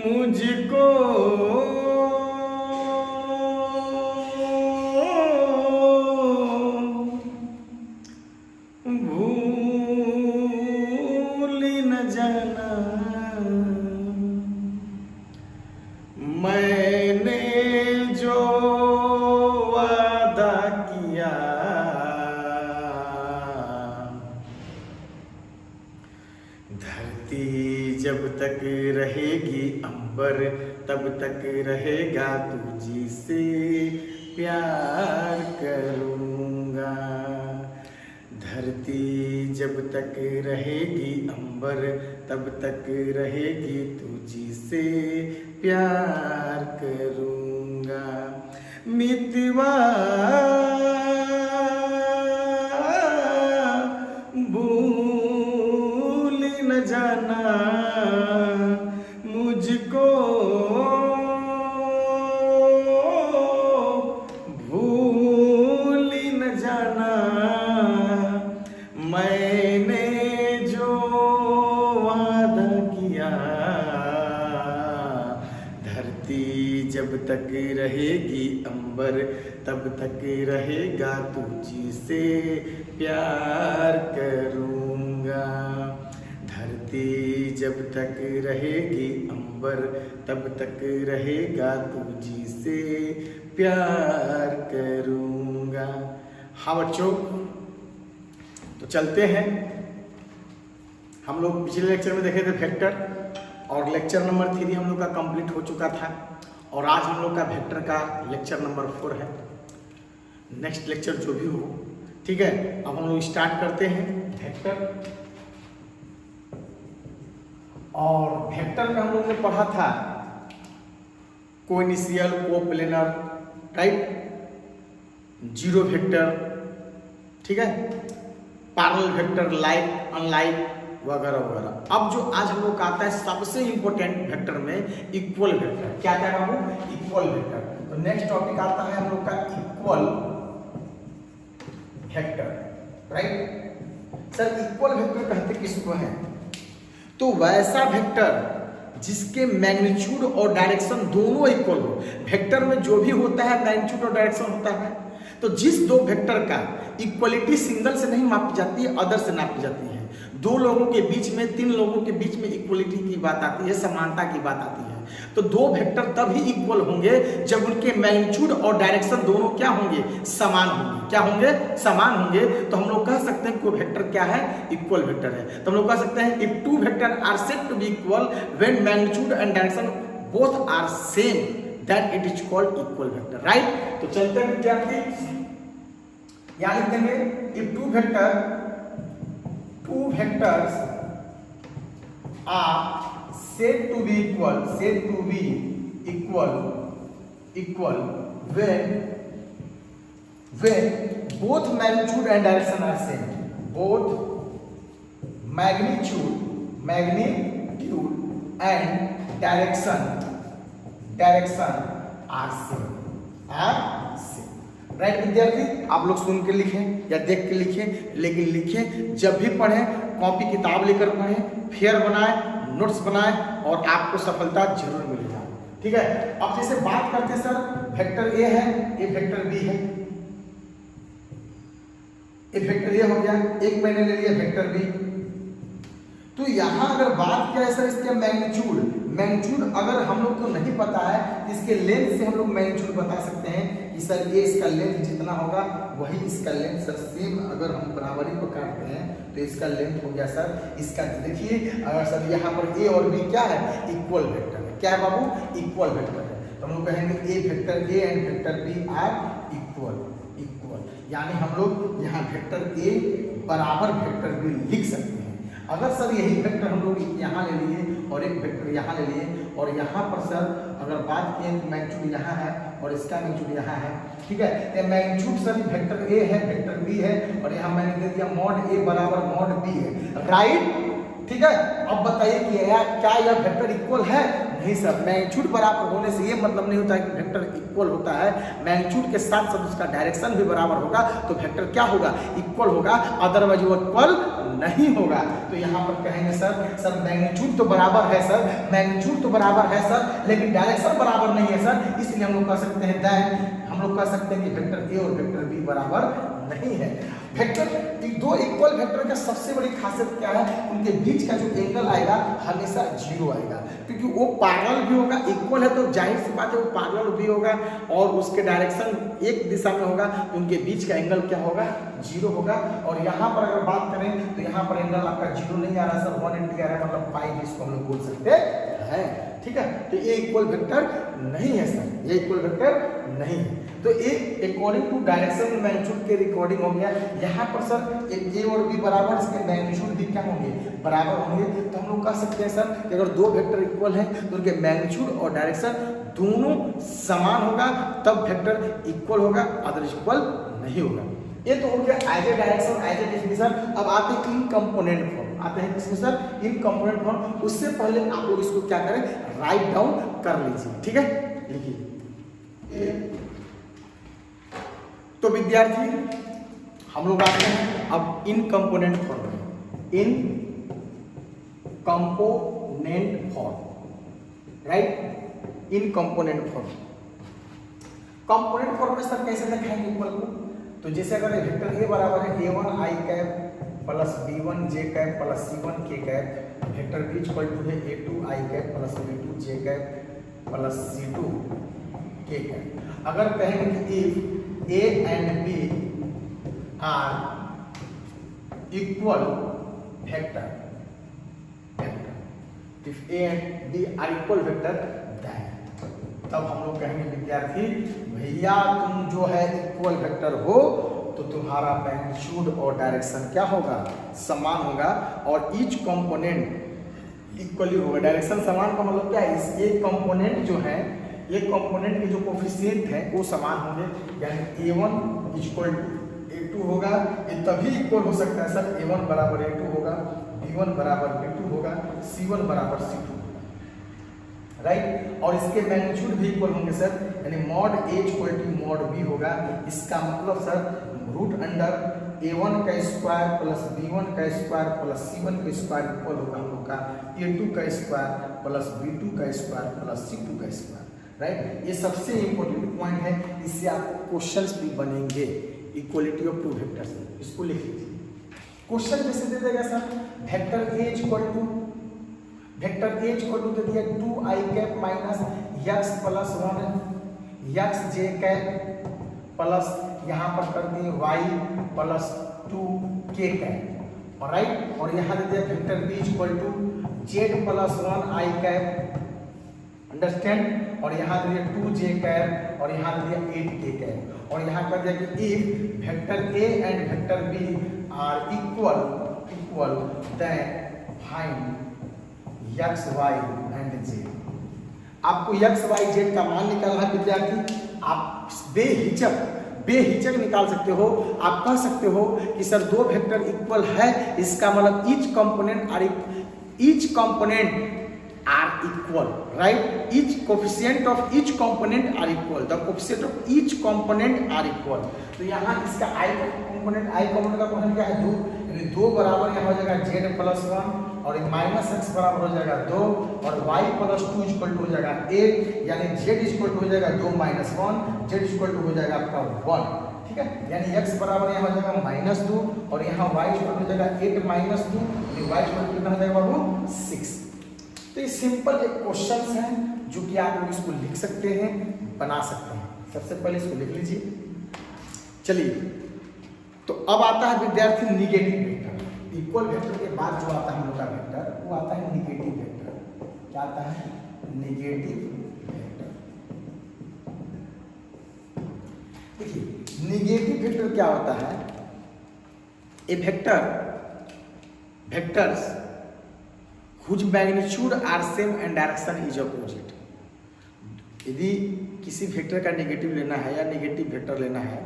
मुझको भूल न जाना, मैंने जो वादा किया, धरती जब तक रहेगी अंबर तब तक रहेगा तुझी से प्यार करूँगा। धरती जब तक रहेगी अंबर तब तक रहेगी तुझी से प्यार करूँगा। मितवा भूल न जाना, मुझको भूल न जाना, मैंने जो वादा किया। धरती जब तक रहेगी अंबर तब तक रहेगा तुझी से प्यार करूँगा। धरती जब तक रहेगी अंबर तब तक रहेगा तुझी से प्यार करूँगा। हाँ बच्चों, तो चलते हैं। हम लोग पिछले लेक्चर में देखे थे वेक्टर, और लेक्चर नंबर 3 हम लोग का कंप्लीट हो चुका था, और आज हम लोग का वेक्टर का लेक्चर नंबर 4 है। नेक्स्ट लेक्चर जो भी हो, ठीक है। अब हम लोग स्टार्ट करते हैं वेक्टर। और वेक्टर में हम लोग ने पढ़ा था कोइनिशियल, कोप्लेनर, राइट, जीरो वेक्टर, ठीक है, पैरेलल वेक्टर, लाइक, अनलाइक वगैरह वगैरह। अब जो आज हम लोग का आता है सबसे इंपॉर्टेंट वेक्टर में इक्वल वेक्टर। क्या क्या कहूँ? Equal vector. तो नेक्स्ट टॉपिक आता है हम लोग का equal vector, right. Sir equal vector कहते किसको है? तो वैसा वेक्टर जिसके मैग्नीट्यूड और डायरेक्शन दोनों इक्वल हो। वेक्टर में जो भी होता है मैग्नीट्यूड और डायरेक्शन होता है। तो जिस दो वेक्टर का इक्वलिटी सिंगल से नहीं मापी जाती है, अदर से नापी जाती है। दो लोगों के बीच में, 3 लोगों के बीच में इक्वलिटी की बात आती है, समानता की बात आती है। तो दो वेक्टर तभी इक्वल होंगे जब उनके मैग्नीट्यूड और डायरेक्शन दोनों क्या होंगे? समान होंगे। क्या होंगे? समान होंगे। तो हम लोग कह सकते हैं कोई वेक्टर क्या है? इक्वल वेक्टर है। तो हम लोग कह सकते हैं if two vector are said to be equal when magnitude and direction both are same then it is called equal vector, right. तो चलते हैं विद्यार्थी, यहां लिख देंगे if two vectors are said to be equal when both magnitude and direction are same. Both magnitude and direction are same. Right विद्यार्थी, आप लोग सुन के लिखें या देख के लिखें, लेकिन लिखें जब भी पढ़ें कॉपी किताब लेकर पढ़ें, फेयर बनाएं, नोट्स बनाएं, और आपको सफलता जरूर मिलेगा, ठीक है। अब जैसे बात करते हैं सर, वेक्टर ए है, ये वेक्टर बी है, ये वेक्टर ए हो गया, एक मैंने ले लिया वेक्टर बी। तो यहां अगर बात किया है सर इसके मैग्नीट्यूड अगर हम लोग को नहीं पता है, इसके लेंथ से हम लोग मैग्नीट्यूड बता सकते हैं कि सर ये इसका लेंथ जितना होगा वही इसका लेंथ सर सेम। अगर हम बराबरी को काटते हैं तो इसका लेंथ हो गया सर इसका। देखिए अगर सर यहाँ पर ए और बी क्या है? इक्वल वेक्टर है। क्या है बाबू? इक्वल वेक्टर है। तो हम लोग कहेंगे a vector a and vector b are equal. यानी हम लोग यहाँ वेक्टर ए बराबर वेक्टर बी लिख सकते हैं। अगर सर यही वेक्टर हम लोग यहाँ ले लिए और एक वेक्टर यहाँ ले लिए, और यहाँ पर सर अगर बात किए तो मैग्नीट्यूड यहाँ है और इसका मैग्नीट्यूड यहाँ है, ठीक है। तो मैग्नीट्यूड सर वेक्टर ए है, वेक्टर बी है, और यहाँ मैंने दे दिया मॉड ए बराबर मॉड बी है, राइट, ठीक है। अब बताइए कि क्या यह वेक्टर इक्वल है? नहीं सर, मैग्नीट्यूड बराबर होने से ये मतलब नहीं होता है कि वेक्टर इक्वल होता है। मैग्नीट्यूड के साथ साथ उसका डायरेक्शन भी बराबर होगा तो वेक्टर क्या होगा? इक्वल होगा, अदरवाइज वो इक्वल नहीं होगा। तो यहाँ पर कहेंगे सर मैग्नीट्यूड तो बराबर है सर, मैग्नीट्यूड तो बराबर है सर, लेकिन डायरेक्शन बराबर नहीं है सर, इसलिए हम लोग कह सकते हैं दैट हम लोग कह सकते हैं कि वेक्टर ए और वेक्टर बी बराबर नहीं है। वेक्टर दो इक्वल वेक्टर का सबसे बड़ी खासियत क्या है, उनके बीच का जो एंगल आएगा हमेशा जीरो आएगा, क्योंकि वो पैरेलल भी होगा, इक्वल है तो जाहिर सी बात है वो पैरेलल भी होगा और उसके डायरेक्शन एक दिशा में होगा, तो उनके बीच का एंगल क्या होगा, जीरो होगा। और यहाँ पर अगर बात करें तो यहाँ पर एंगल आपका जीरो नहीं आ रहा सर, 180 आ रहा है, मतलब पाई इसको हम लोग बोल सकते हैं, ठीक है। तो ये इक्वल वेक्टर नहीं है सर, ये इक्वल वेक्टर नहीं है। तो ये अकॉर्डिंग टू डायरेक्शन मैग्नीट्यूड के रिकॉर्डिंग हो गया। यहाँ पर सर ए और बी बराबर, इसके मैग्नीट्यूड भी क्या होंगे, बराबर होंगे। तो हम लोग कह सकते हैं सर कि अगर दो वेक्टर इक्वल हैं तो उनके मैग्नीट्यूड और डायरेक्शन दोनों समान होगा, तब वेक्टर इक्वल होगा, अदरवाइज इक्वल नहीं होगा। ये तो हो गया as a direction, as a definition. अब आते हैं इन कंपोनेंट फॉर्म, आते हैं किसमें सर, इन कंपोनेंट फॉर्म। उससे पहले आप लोग इसको क्या करें, राइट डाउन कर लीजिए, ठीक है। लिखिए। तो विद्यार्थी हम लोग आते हैं अब इन कंपोनेंट फॉर्म, इन कंपोनेंट फॉर्म, राइट, इन कंपोनेंट फॉर्म। कंपोनेंट फॉर्म में सर कैसे लिखेंगे इक्वल को, तो जैसे अगर वेक्टर ए बराबर है a1 i cap plus b1 j cap plus c1 k cap, vector b equal to है a2 i cap plus b2 j cap plus c2 k cap. अगर कहेंगे कि if a and b are equal vector, if a and b are equal vector, then तब हम लोग कहेंगे विद्यार्थी भैया तुम जो है इक्वल वेक्टर हो तो तुम्हारा मैग्नीट्यूड और डायरेक्शन क्या होगा, समान होगा, और ईच कंपोनेंट इक्वली होगा। डायरेक्शन समान का मतलब क्या है, इस एक कंपोनेंट जो है, एक कंपोनेंट के जो कोफिशिएंट है वो समान होंगे, यानी a1 इक्वल टू a2 होगा। ये तभी इक्वल हो सकता है सर, a1 बराबर a2 होगा, b1 बराबर b2 होगा, c1 बराबर c2, राइट। और इसके मैग्नीट्यूड भी इक्वल होंगे सर, यानी mod a equal to mod b होगा। इसका मतलब सर रूट अंडर a1 का स्क्वायर प्लस b1 का स्क्वायर प्लस c1 का स्क्वायर इक्वल होगा हम लोग का a2 का स्क्वायर प्लस b2 का स्क्वायर प्लस c2 का स्क्वायर, राइट। ये सबसे इंपॉर्टेंट पॉइंट है, इससे आपको क्वेश्चंस भी बनेंगे इक्वलिटी ऑफ टू वेक्टर्स। इसको लिख लीजिए। क्वेश्चन जैसे दे देगा sir vector a equal to दे दिया 2i cap minus x plus 1 x j cap plus यहाँ पर कर दिए y plus 2k cap, right. और यहाँ दे दिया vector b equal to z plus 1i cap, understand, और यहाँ दे दिया 2j कैप, और यहाँ दे दिया 8k कैप, और यहाँ कर दिया कि if vector a and vector b are equal then find x y and z। आपको x y z का मान निकालना है विद्यार्थी, आप बेहिचक निकाल सकते हो। आप कह सकते हो कि सर दो वेक्टर इक्वल है, इसका मतलब each component are equal, right. Each coefficient of each component are equal, the coefficient of each component are equal. तो यहाँ इसका आई कंपोनेंट का क्वेश्चन क्या है, 2, यानी 2 बराबर यहाँ हो जाएगा z प्लस 1, और माइनस x बराबर हो जाएगा 2, और y प्लस 2 इक्वल टू हो जाएगा 8, यानी z इक्वल टू हो जाएगा 2 माइनस 1, z इक्वल टू हो जाएगा आपका 1, ठीक है। यानी x बराबर यहाँ हो जाएगा माइनस 2, और यहाँ y इक्वल टू हो जाएगा 8 माइनस 2, y इक्वल टू कितना हो जाएगा बाबू 6। तो ये सिंपल एक क्वेश्चन है जो कि आप लोग इसको लिख सकते हैं, बना सकते हैं। सबसे पहले इसको लिख लीजिए। चलिए, तो अब आता है विद्यार्थी निगेटिव वेक्टर। इक्वल वेक्टर के बाद जो आता है हम लोग का वेक्टर, वो आता है निगेटिव वेक्टर। क्या आता है, निगेटिव वेक्टर। देखिए निगेटिव वेक्टर क्या होता है, ए vectors whose magnitude are same and direction is opposite। यदि किसी वेक्टर का नेगेटिव लेना है या नेगेटिव वेक्टर लेना है,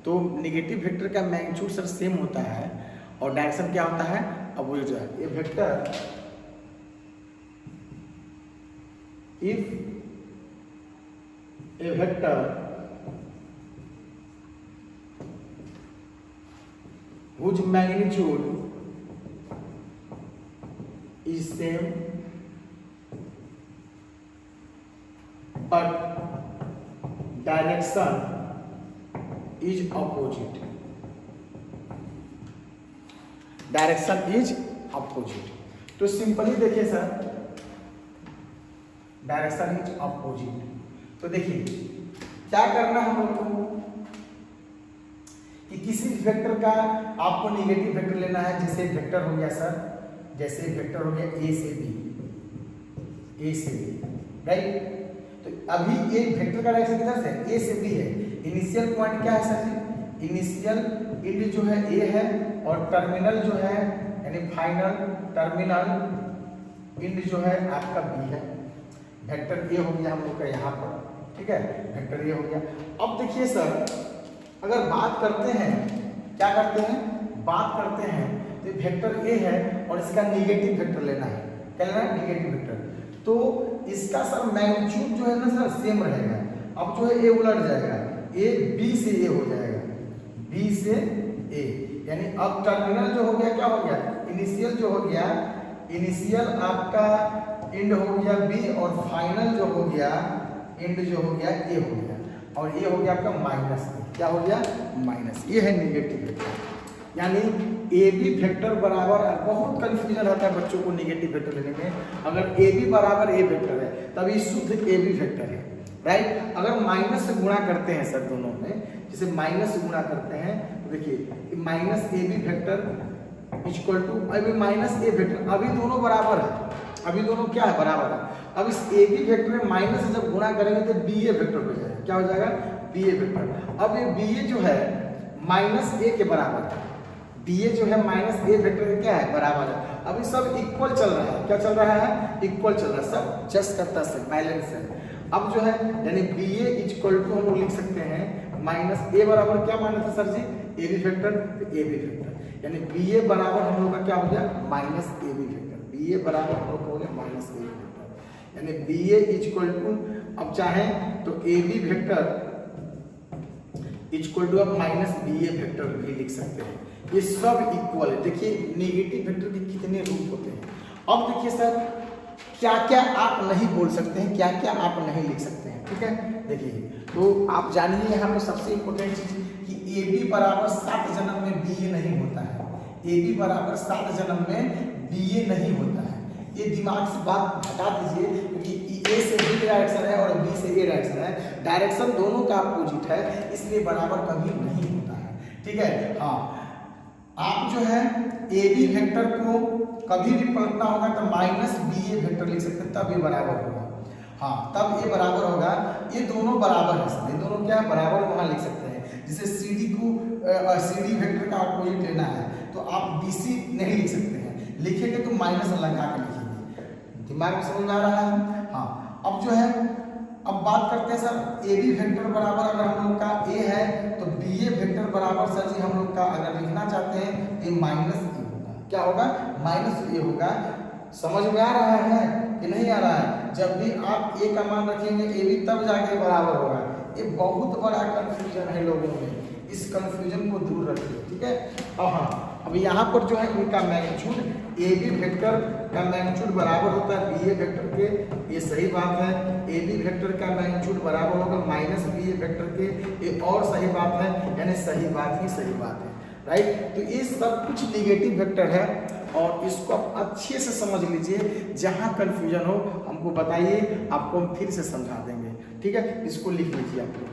तो नेगेटिव वेक्टर का मैग्नीट्यूड सर सेम होता है और डायरेक्शन क्या होता है, अपोजिट है। ये vector if a vector whose magnitude is same but direction is opposite, direction is opposite. तो सिंपली देखिए सर, डायरेक्शन इज अपोजिट। तो देखिए क्या करना है हम लोग को कि किसी वेक्टर का आपको निगेटिव वेक्टर लेना है। जैसे वेक्टर हो गया सर, जैसे वेक्टर हो गया ए से बी, ए से बी, राइट। तो अभी एक वेक्टर का डायरेक्शन किधर से, ए से बी है। इनिशियल पॉइंट क्या है सर जी, इनिशियल इंड जो है ए है और टर्मिनल जो है यानी फाइनल टर्मिनल इंड जो है आपका बी है। वेक्टर ए हो गया हम लोग का यहाँ पर, ठीक है, वेक्टर ए हो गया। अब देखिए सर, अगर बात करते हैं, क्या करते हैं, बात करते हैं तो वेक्टर ए है और इसका निगेटिव वेक्टर लेना है। क्या लेना है, निगेटिव वेक्टर। तो इसका सर मैग्नीट्यूड जो है ना सर सेम रहेगा। अब जो है ए उलट जाएगा, ए बी से ए हो जाएगा, बी से ए, यानी अब टर्मिनल जो हो गया क्या हो गया, इनिशियल जो हो गया, इनिशियल आपका इंड हो गया बी और फाइनल जो हो गया इंड जो हो गया ए हो गया, और ये हो गया आपका माइनस, क्या हो गया, माइनस। ये है निगेटिव वेक्टर। यानी ए बी वेक्टर बराबर, बहुत कंफ्यूजन होता है बच्चों को निगेटिव वेक्टर लेने में। अगर ए बी बराबर ए वेक्टर है तभी शुद्ध ए बी वेक्टर है, राइट। अगर माइनस से गुणा करते हैं सर दोनों में, जैसे माइनस से गुणा करते हैं तो देखिए minus A B vector equal to, अभी माइनस ए वेक्टर, अभी दोनों बराबर है, अभी दोनों क्या है, बराबर है। अब इस ए बी वेक्टर में माइनस से जब गुणा करेंगे तो बी ए वेक्टर हो जाएगा, क्या हो जाएगा, बी ए वेक्टर। अब ये बी ए जो है माइनस ए के बराबर है, बी ए जो है माइनस ए वेक्टर के क्या है, बराबर है। अभी सब इक्वल चल रहा है, क्या चल रहा है, इक्वल चल रहा है, सब जस्ट करता है, बैलेंस है। अब जो है यानी बी ए इक्वल टू हम लोग लिख सकते हैं माइनस ए बराबर क्या माना था sir ji, A B vector, A B vector, यानी बी ए बराबर हम लोग का क्या हो गया, minus A B vector. B A बराबर हम लोग हो गया माइनस ए बी वेक्टर, यानी बी ए इक्वल टू, अब चाहे तो A B vector equal to अब माइनस बी ए वेक्टर भी लिख सकते हैं। ये सब इक्वल है। देखिए निगेटिव वेक्टर के कितने रूप होते हैं। अब देखिए सर क्या क्या आप नहीं बोल सकते हैं, क्या क्या आप नहीं लिख सकते हैं, ठीक है। देखिए तो आप जानिए यहाँ पे सबसे इम्पोर्टेंट चीज कि ए बी बराबर 7 जन्म में बी ए नहीं होता है। ए बी बराबर 7 जन्म में बी ए नहीं होता है। ये दिमाग से बात हटा दीजिए, क्योंकि ए से बी डायरेक्शन है और बी से ए डायरेक्शन है, डायरेक्शन दोनों का अपोजिट है, इसलिए बराबर कभी नहीं होता है, ठीक है। हाँ, आप जो है ए बी वेक्टर को कभी भी पलटना होगा तो माइनस बी ए वेक्टर लिख सकते हैं, तब ये बराबर होगा। हाँ, तब ये बराबर होगा। ये दोनों बराबर है, ये दोनों क्या है, बराबर वहां लिख सकते हैं। जैसे सी डी को सी डी वेक्टर का अपोजिट लेना है तो आप बी सी नहीं लिख सकते हैं, लिखेंगे तो माइनस लगा के लिखेंगे। दिमाग में समझ में आ रहा है। हाँ, अब जो है अब बात करते हैं सर ए बी वेक्टर बराबर, अगर हम लोग का ए है तो बी ए वेक्टर बराबर सर जी हम लोग का अगर लिखना चाहते हैं ए माइनस ए होगा, क्या होगा, माइनस ए होगा। समझ में आ रहा है कि नहीं आ रहा है। जब भी आप ए का मान रखेंगे ए बी तब जाके बराबर होगा। ये बहुत बड़ा कंफ्यूजन है लोगों में, इस कंफ्यूजन को दूर रखिए, ठीक है। और हाँ, अब यहाँ पर जो है उनका मैग्नीट्यूड ए बी वेक्टर का मैग्नीट्यूड बराबर होता है बी ए वेक्टर के, ये सही बात है। ए बी वेक्टर का मैग्नीट्यूड बराबर होगा माइनस बी ए वेक्टर के, ये और सही बात है, यानी सही बात ही सही बात है, राइट। तो ये सब कुछ निगेटिव वेक्टर है और इसको आप अच्छे से समझ लीजिए। जहाँ कंफ्यूजन हो हमको बताइए, आपको हम फिर से समझा देंगे, ठीक है। इसको लिख लीजिए आप लोग।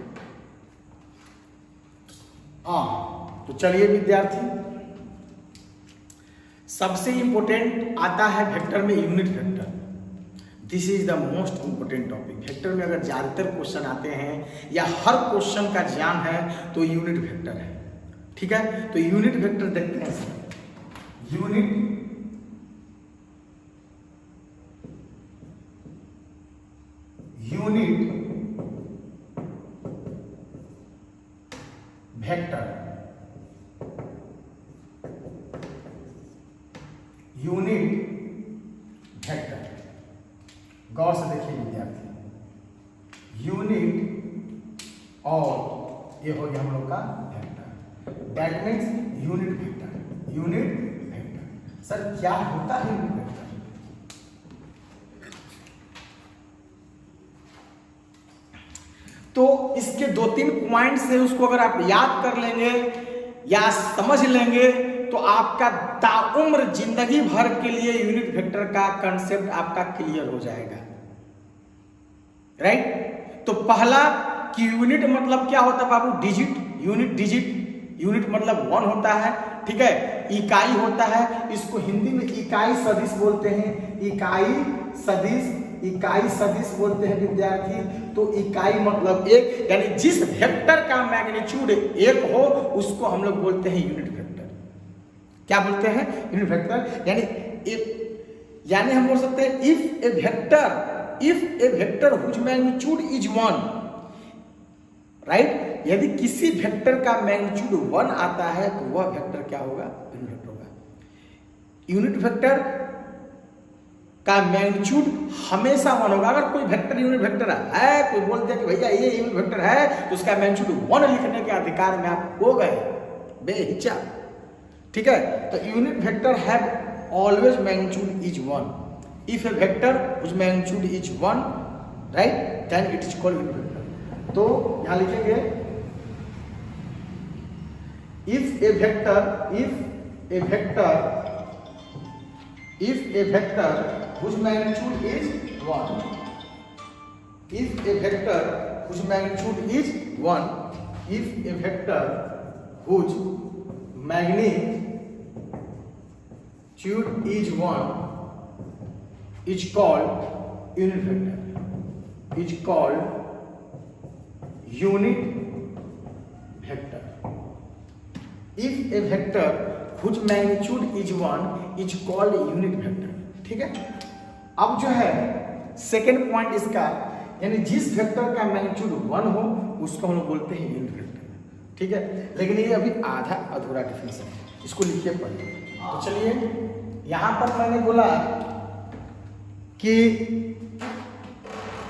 हाँ, तो चलिए विद्यार्थी, सबसे इंपॉर्टेंट आता है वेक्टर में unit vector. This is the most important topic. Vector में अगर ज्यादातर क्वेश्चन आते हैं या हर क्वेश्चन का ज्ञान है तो यूनिट वेक्टर है, ठीक है। तो यूनिट वेक्टर देखते हैं sir. Unit vector, unit vector, गौर से देखिए विद्यार्थी। यूनिट और ये हो गया हम लोग का vector, that means unit vector. Unit vector sir क्या होता है यूनिट वेक्टर? तो इसके 2-3 पॉइंट से उसको अगर आप याद कर लेंगे या समझ लेंगे तो आपका ताउम्र जिंदगी भर के लिए यूनिट वेक्टर का कंसेप्ट आपका क्लियर हो जाएगा। राइट? तो पहला कि यूनिट मतलब क्या होता है बाबू? डिजिट। यूनिट डिजिट, यूनिट मतलब 1 होता है, ठीक है। इकाई होता है, इसको हिंदी में इकाई सदिश बोलते हैं। इकाई सदिश, इकाई सदिश बोलते हैं विद्यार्थी। तो इकाई मतलब 1, यानी जिस वेक्टर का मैग्नीट्यूड 1 हो उसको हम लोग बोलते हैं यूनिट वेक्टर। क्या बोलते हैं? Unit vector. यानी हम बोल सकते हैं if a vector whose magnitude is 1, right. यदि किसी वेक्टर का मैग्नीट्यूड 1 आता है तो वह वेक्टर क्या होगा? यूनिट वेक्टर होगा। यूनिट वेक्टर का मैग्नीट्यूड हमेशा 1 होगा। अगर कोई वेक्टर यूनिट वेक्टर है, कोई बोल दिया कि भैया ये यूनिट वेक्टर है, तो उसका मैग्नीट्यूड 1 लिखने के अधिकार में आप हो गए बेहिचक, ठीक है। तो unit vector have always magnitude is 1। If a vector whose magnitude is 1, right, then it is called unit vector. तो यहां लिखेंगे if a vector whose magnitude is 1, if a vector whose magnitude is 1, if a vector whose magnitude is 1 is called unit vector, is called unit vector. If a vector whose magnitude is 1 is called unit vector, ठीक है। अब जो है second point इसका, यानी जिस vector का magnitude 1 हो उसको हम लोग बोलते हैं यूनिट वेक्टर, ठीक है। लेकिन ये अभी आधा अधूरा डिफरेंस है, इसको लिखिए पढ़िए। तो चलिए यहां पर मैंने बोला कि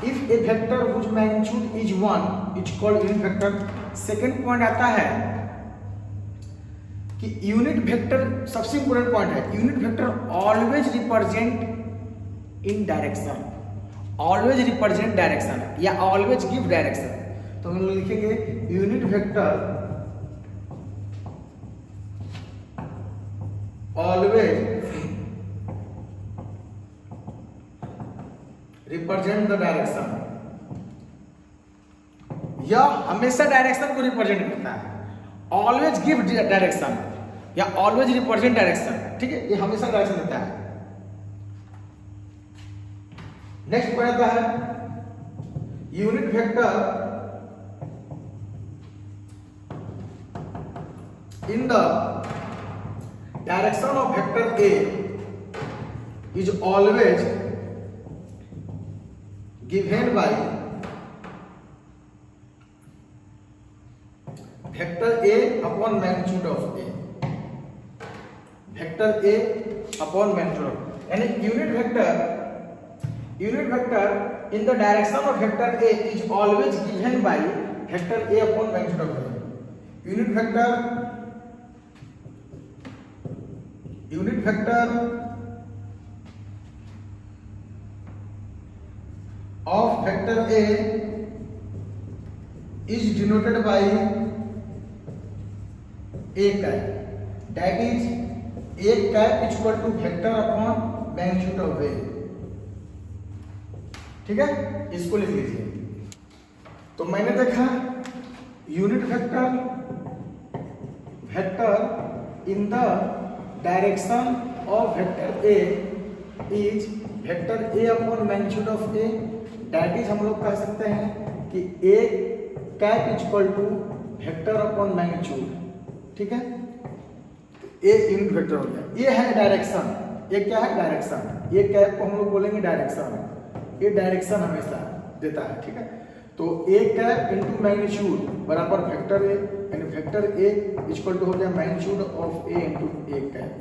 if a vector whose magnitude is 1 is called unit vector. Second point आता है कि यूनिट वेक्टर, सबसे इंपोर्टेंट पॉइंट है, unit vector always represent in direction, always represent direction या ऑलवेज गिव डायरेक्शन। तो हम लोग लिखेंगे unit vector always represent the direction, यह हमेशा डायरेक्शन को रिप्रेजेंट करता है। ऑलवेज गिव डायरेक्शन या ऑलवेज रिप्रेजेंट डायरेक्शन, ठीक है, ये हमेशा डायरेक्शन देता है। नेक्स्ट पॉइंट आता है unit vector in the direction of vector A is always given by vector A upon magnitude of A, vector A upon magnitude of, यानी unit vector in the direction of vector A is always given by vector A upon magnitude of A. Unit vector of vector A is denoted by A cap, that is A cap is equal to vector upon magnitude of A, ठीक है। इसको लिख लीजिए। तो मैंने देखा unit vector in the direction of vector A is vector A upon magnitude of A, that is हम लोग कह सकते हैं कि A cap is equal to vector upon magnitude, ठीक है। ए यूनिट वेक्टर हो गया। ये है डायरेक्शन, ये क्या है? डायरेक्शन। ये कैप को हम लोग बोलेंगे डायरेक्शन, ये डायरेक्शन हमेशा देता है, ठीक है। तो ए कैप इनटू मैग्नीट्यूड बराबर वेक्टर ए, यानी वेक्टर ए इक्वल टू हो गया magnitude of A into A cap,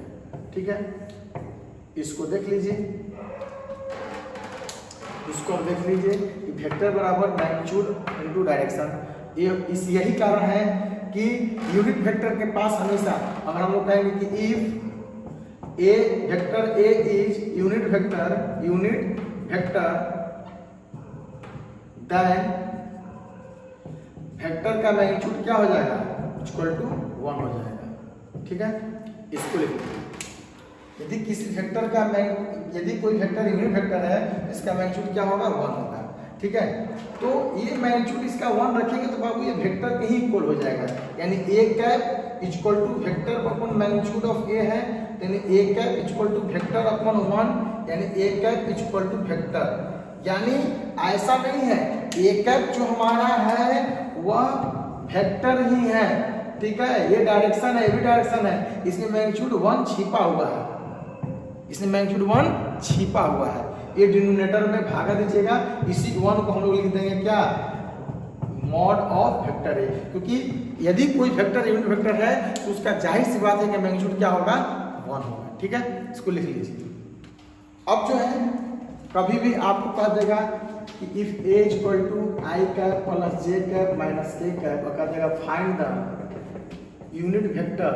ठीक है। इसको देख लीजिए, इसको आप देख लीजिए कि वेक्टर बराबर मैग्नीट्यूड इनटू डायरेक्शन। यही कारण है कि यूनिट वेक्टर के पास हमेशा, अगर हम लोग कहेंगे कि if a vector A is unit vector then vector का मैग्नीट्यूड क्या हो जाएगा, इक्वल टू 1 हो जाएगा। ठीक है, इसको लिखिए। यदि किसी वेक्टर का यदि कोई वेक्टर यूनिट वेक्टर है, इसका मैग्नीट्यूड क्या होगा, 1 होगा। ठीक है, तो ये मैग्नीट्यूड इसका 1 रखेंगे तो बाबू ये वेक्टर के ही इक्वल हो जाएगा, यानी A cap equal to vector upon magnitude of A है, यानी A cap equal to vector upon 1, यानी A cap equal to vector. यानी ऐसा नहीं है, ए कैप जो हमारा है वह वेक्टर ही है। ठीक है, ये डायरेक्शन है, ये भी डायरेक्शन है, इसमें मैग्नीट्यूड 1 छिपा हुआ है, इसमें मैग्नीट्यूड 1 छिपा हुआ है। ये डिनोमिनेटर में भागा दीजिएगा, इसी 1 को हम लोग लिख देंगे क्या, मॉड ऑफ वेक्टर ए, क्योंकि यदि कोई वेक्टर यूनिट वेक्टर है तो उसका जाहिर सी बात है कि मैग्नीट्यूड क्या होगा, 1 होगा। ठीक है, इसको लिख लीजिए। अब जो है कभी भी आपको कह देगा कि if a equal to i cap plus j cap minus k cap, और कह देगा find the unit vector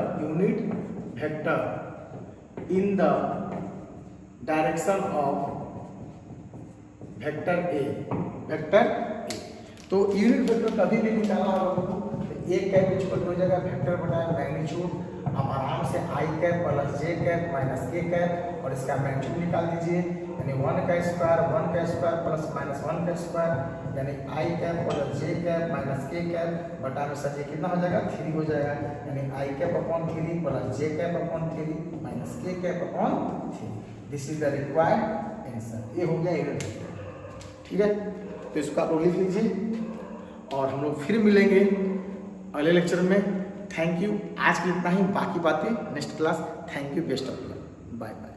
in the direction of vector a, तो यूनिट वेक्टर कभी भी निकालना होगा तो ए कैप इक्वल हो जाएगा वेक्टर बटा मैग्नीट्यूड। आप आराम से आई cap plus j cap minus k cap और इसका मैग्नीट्यूड निकाल दीजिए, यानी 1 का स्क्वायर प्लस माइनस 1 का स्क्वायर, यानी आई cap plus j cap minus k cap बटा में सर ये कितना हो जाएगा, 3 हो जाएगा, यानी आई cap upon 3 plus j cap upon 3 minus k cap upon 3। This is the required answer. ये हो गया यूनिट वेक्टर। ठीक है, तो इसको आप लोग लिख लीजिए और हम लोग फिर मिलेंगे अगले लेक्चर में। थैंक यू, आज के लिए इतना ही, बाकी बातें next class. Thank you, best of luck, bye bye.